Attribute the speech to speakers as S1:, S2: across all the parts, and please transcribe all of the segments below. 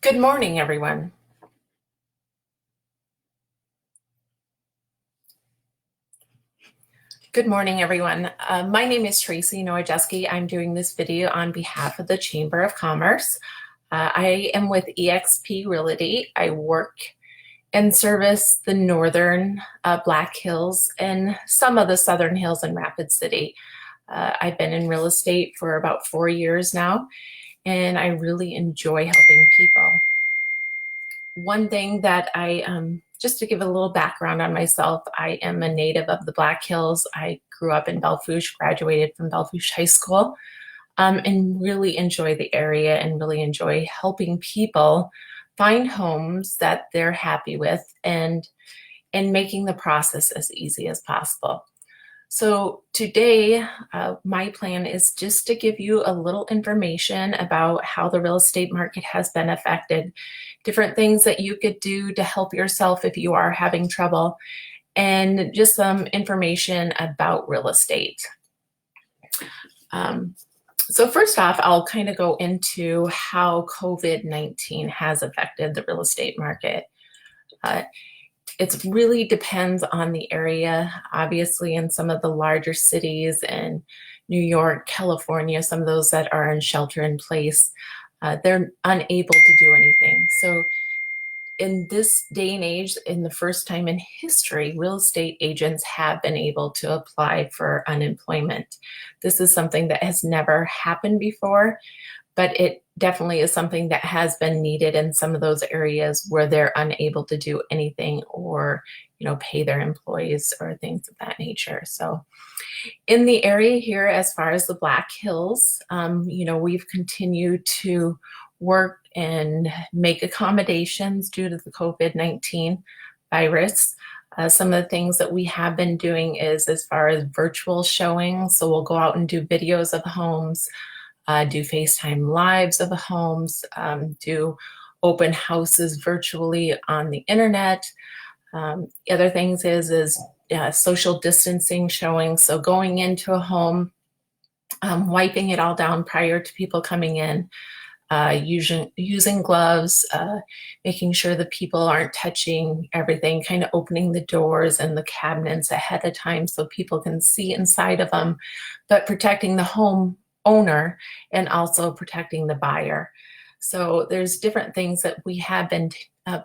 S1: Good morning, everyone. Good morning, everyone. My name is Traci Nowowiejski. I'm doing this video on behalf of the Chamber of Commerce. I am with eXp Realty. I work and service the northern Black Hills and some of the southern hills in Rapid City. I've been in real estate for about 4 years now, and I really enjoy helping people. One thing that just to give a little background on myself, I am a native of the Black Hills. I grew up in Belle Fourche, graduated from Belle Fourche High School, and really enjoy the area and really enjoy helping people find homes that they're happy with and making the process as easy as possible. So today, my plan is just to give you a little information about how the real estate market has been affected, different things that you could do to help yourself if you are having trouble, and just some information about real estate. So first off, I'll kind of go into how COVID-19 has affected the real estate market. It really depends on the area. Obviously, in some of the larger cities in New York, California, some of those that are in shelter in place, they're unable to do anything. So in this day and age, in the first time in history, real estate agents have been able to apply for unemployment. This is something that has never happened before, but it definitely is something that has been needed in some of those areas where they're unable to do anything or, pay their employees or things of that nature. So in the area here, as far as the Black Hills, we've continued to work and make accommodations due to the COVID-19 virus. Some of the things that we have been doing is as far as virtual showings. So we'll go out and do videos of homes, do FaceTime lives of the homes, do open houses virtually on the internet. The other things is social distancing showing. So going into a home, wiping it all down prior to people coming in, using gloves, making sure that people aren't touching everything, kind of opening the doors and the cabinets ahead of time so people can see inside of them, but protecting the home owner and also protecting the buyer. So there's different things that we have been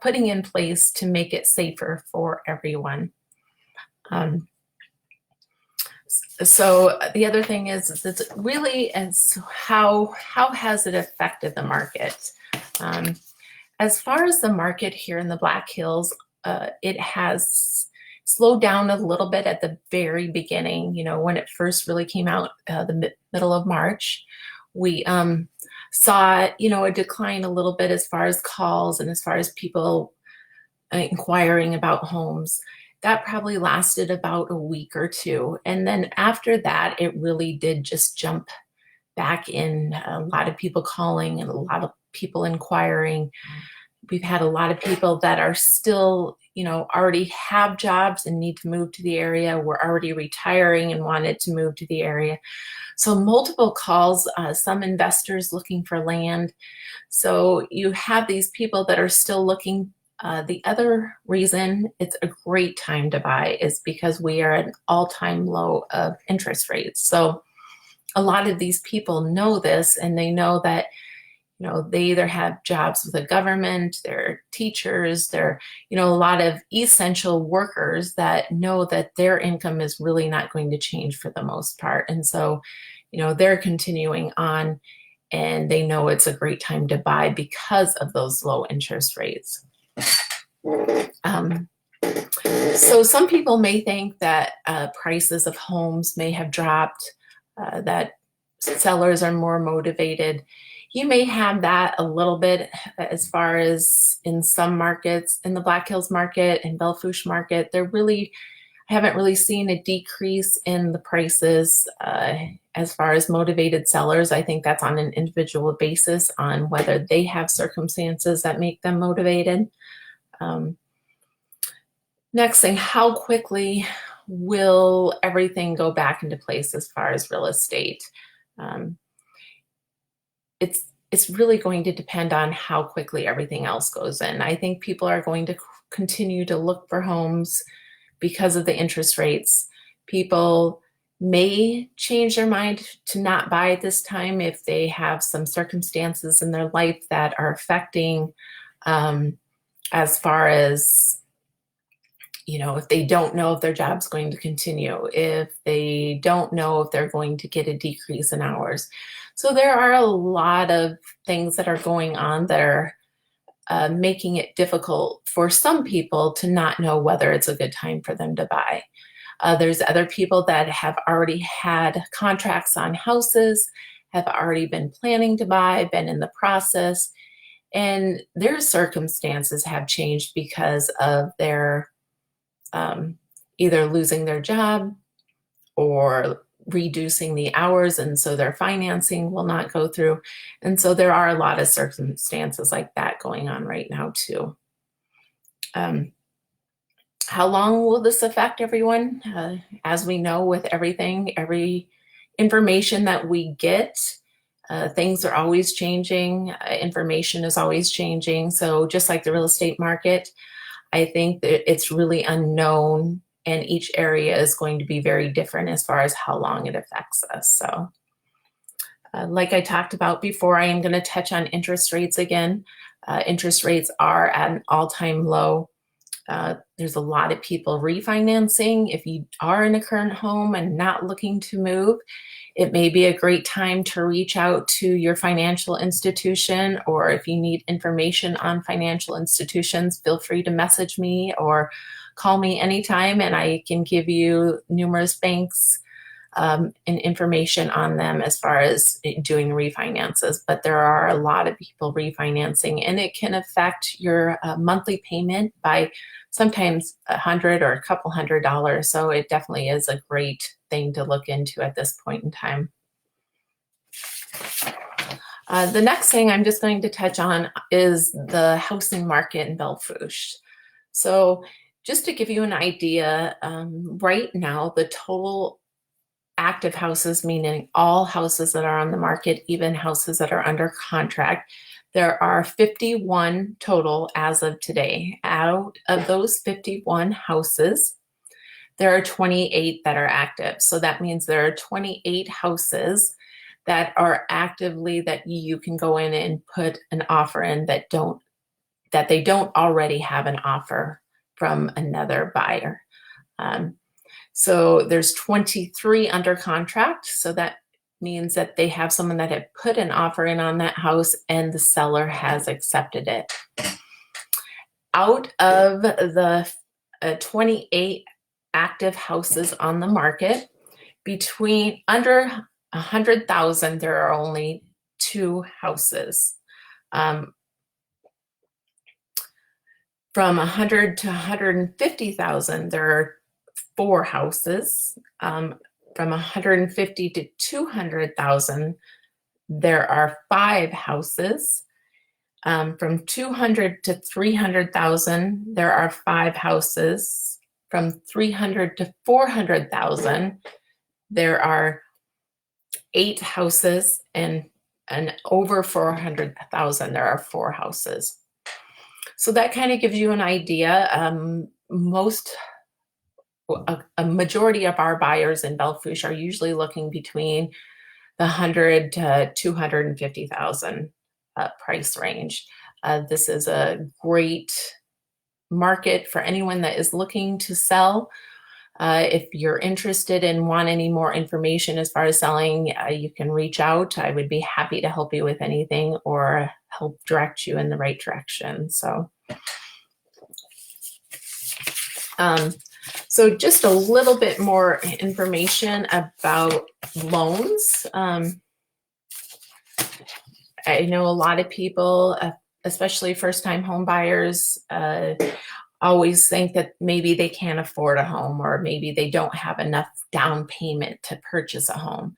S1: putting in place to make it safer for everyone. So the other thing is it's really how has it affected the market? As far as the market here in the Black Hills, it has slowed down a little bit at the very beginning. When it first really came out, the middle of March, we saw a decline a little bit as far as calls and as far as people inquiring about homes. That probably lasted about a week or two. And then after that, it really did just jump back in. A lot of people calling and a lot of people inquiring. We've had a lot of people that are still, already have jobs and need to move to the area. We're already retiring and wanted to move to the area. So multiple calls, some investors looking for land. So you have these people that are still looking. The other reason it's a great time to buy is because we are at an all-time low of interest rates. So a lot of these people know this, and they know that they either have jobs with the government, they're teachers, they're a lot of essential workers that know that their income is really not going to change for the most part. And so they're continuing on, and they know it's a great time to buy because of those low interest rates. So some people may think that prices of homes may have dropped, that sellers are more motivated. You may have that a little bit as far as in some markets, in the Black Hills market and Belle Fourche market, haven't really seen a decrease in the prices as far as motivated sellers. I think that's on an individual basis on whether they have circumstances that make them motivated. Next thing, how quickly will everything go back into place as far as real estate? it's really going to depend on how quickly everything else goes in. I think people are going to continue to look for homes because of the interest rates. People may change their mind to not buy at this time if they have some circumstances in their life that are affecting, as far as, if they don't know if their job's going to continue, if they don't know if they're going to get a decrease in hours. So there are a lot of things that are going on that are making it difficult for some people to not know whether it's a good time for them to buy. There's other people that have already had contracts on houses, have already been planning to buy, been in the process, and their circumstances have changed because of their either losing their job or reducing the hours, and so their financing will not go through. And so there are a lot of circumstances like that going on right now too. How long will this affect everyone? As we know, with everything, every information that we get, things are always changing. Information is always changing. So just like the real estate market, I think that it's really unknown, and each area is going to be very different as far as how long it affects us. So like I talked about before, I am going to touch on interest rates again. Interest rates are at an all-time low. There's a lot of people refinancing. If you are in a current home and not looking to move, it may be a great time to reach out to your financial institution, or if you need information on financial institutions, feel free to message me or call me anytime, and I can give you numerous banks and information on them as far as doing refinances. But there are a lot of people refinancing, and it can affect your monthly payment by sometimes $100 or a couple $100. So it definitely is a great thing to look into at this point in time. The next thing I'm just going to touch on is the housing market in Belle Fourche. So just to give you an idea, right now the total active houses, meaning all houses that are on the market, even houses that are under contract, there are 51 total as of today. Out of those 51 houses, there are 28 that are active. So that means there are 28 houses that are actively that you can go in and put an offer in that they don't already have an offer from another buyer. So there's 23 under contract. So that means that they have someone that had put an offer in on that house and the seller has accepted it. Out of the 28 active houses on the market, between under 100,000, there are only 2 houses. From 100 to 150,000, there are 4 houses. From 150 to 200,000, there are 5 houses. From 200 to 300,000, there are 5 houses. From 300 to 400,000, there are 8 houses, and over 400,000, there are 4 houses. So that kind of gives you an idea. A majority of our buyers in Belle Fourche are usually looking between the 100 to 250,000 price range. This is a great market for anyone that is looking to sell. If you're interested and want any more information as far as selling, you can reach out. I would be happy to help you with anything or help direct you in the right direction. So just a little bit more information about loans. I know a lot of people, especially first-time home buyers, always think that maybe they can't afford a home, or maybe they don't have enough down payment to purchase a home.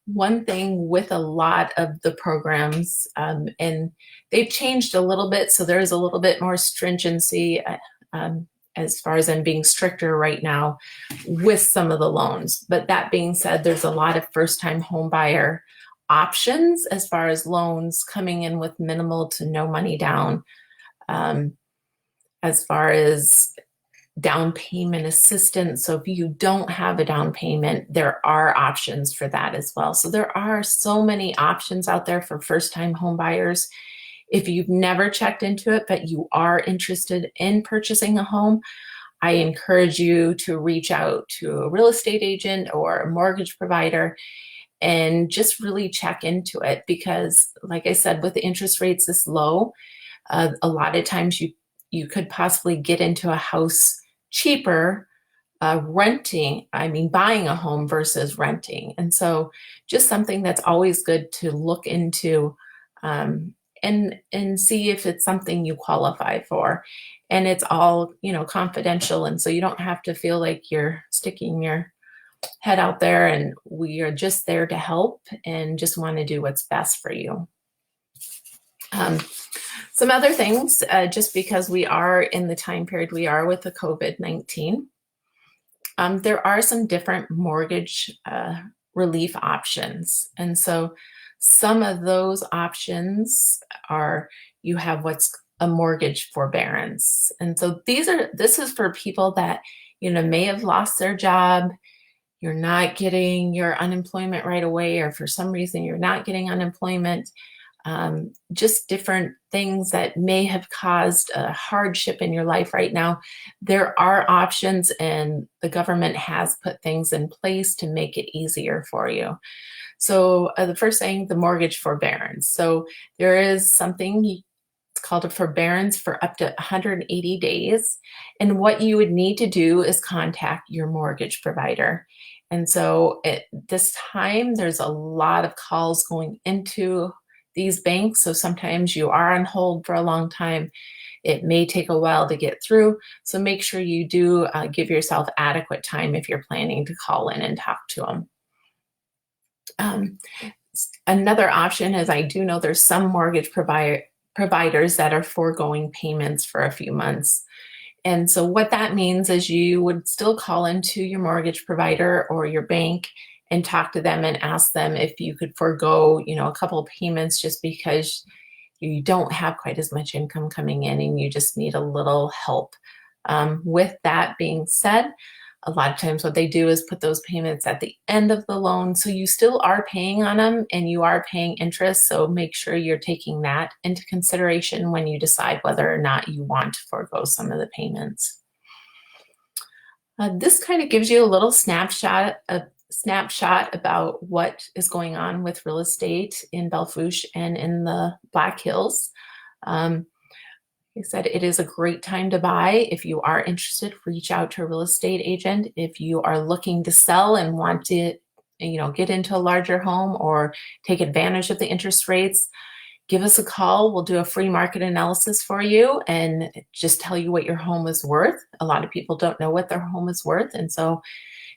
S1: One thing with a lot of the programs, and they've changed a little bit, so there's a little bit more stringency as far as them being stricter right now with some of the loans. But that being said, there's a lot of first-time home buyer options as far as loans coming in with minimal to no money down. As far as down payment assistance. So if you don't have a down payment, there are options for that as well. So there are so many options out there for first-time home buyers. If you've never checked into it, but you are interested in purchasing a home, I encourage you to reach out to a real estate agent or a mortgage provider and just really check into it, because like I said, with the interest rates this low, a lot of times you could possibly get into a house cheaper buying a home versus renting. And so just something that's always good to look into, and see if it's something you qualify for. And it's all, confidential. And so you don't have to feel like you're sticking your head out there, and we are just there to help and just want to do what's best for you. Some other things, just because we are in the time period we are with the COVID-19, there are some different mortgage relief options. And so some of those options are, you have what's a mortgage forbearance. And so this is for people that, may have lost their job, you're not getting your unemployment right away, or for some reason you're not getting unemployment. Just different things that may have caused a hardship in your life right now. There are options, and the government has put things in place to make it easier for you. So the first thing, the mortgage forbearance. So there is something, it's called a forbearance for up to 180 days. And what you would need to do is contact your mortgage provider. And so at this time, there's a lot of calls going into these banks. So sometimes you are on hold for a long time. It may take a while to get through. So make sure you do give yourself adequate time if you're planning to call in and talk to them. Another option is, I do know there's some mortgage providers that are foregoing payments for a few months. And so what that means is you would still call into your mortgage provider or your bank and talk to them and ask them if you could forego, a couple of payments, just because you don't have quite as much income coming in and you just need a little help. With that being said, a lot of times what they do is put those payments at the end of the loan. So you still are paying on them and you are paying interest. So make sure you're taking that into consideration when you decide whether or not you want to forego some of the payments. This kind of gives you a little snapshot about what is going on with real estate in Belle Fourche and in the Black Hills. Like I said, it is a great time to buy. If you are interested, reach out to a real estate agent. If you are looking to sell and want to, get into a larger home or take advantage of the interest rates, give us a call. We'll do a free market analysis for you and just tell you what your home is worth. A lot of people don't know what their home is worth. And so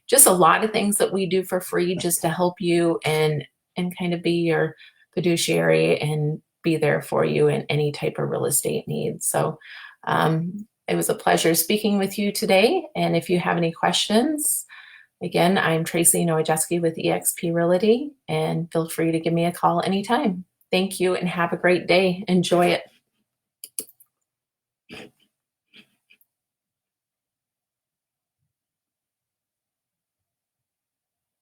S1: just a lot of things that we do for free just to help you and kind of be your fiduciary and be there for you in any type of real estate needs. So it was a pleasure speaking with you today. And if you have any questions, again, I'm Traci Nowowiejski with eXp Realty, and feel free to give me a call anytime. Thank you and have a great day. Enjoy it.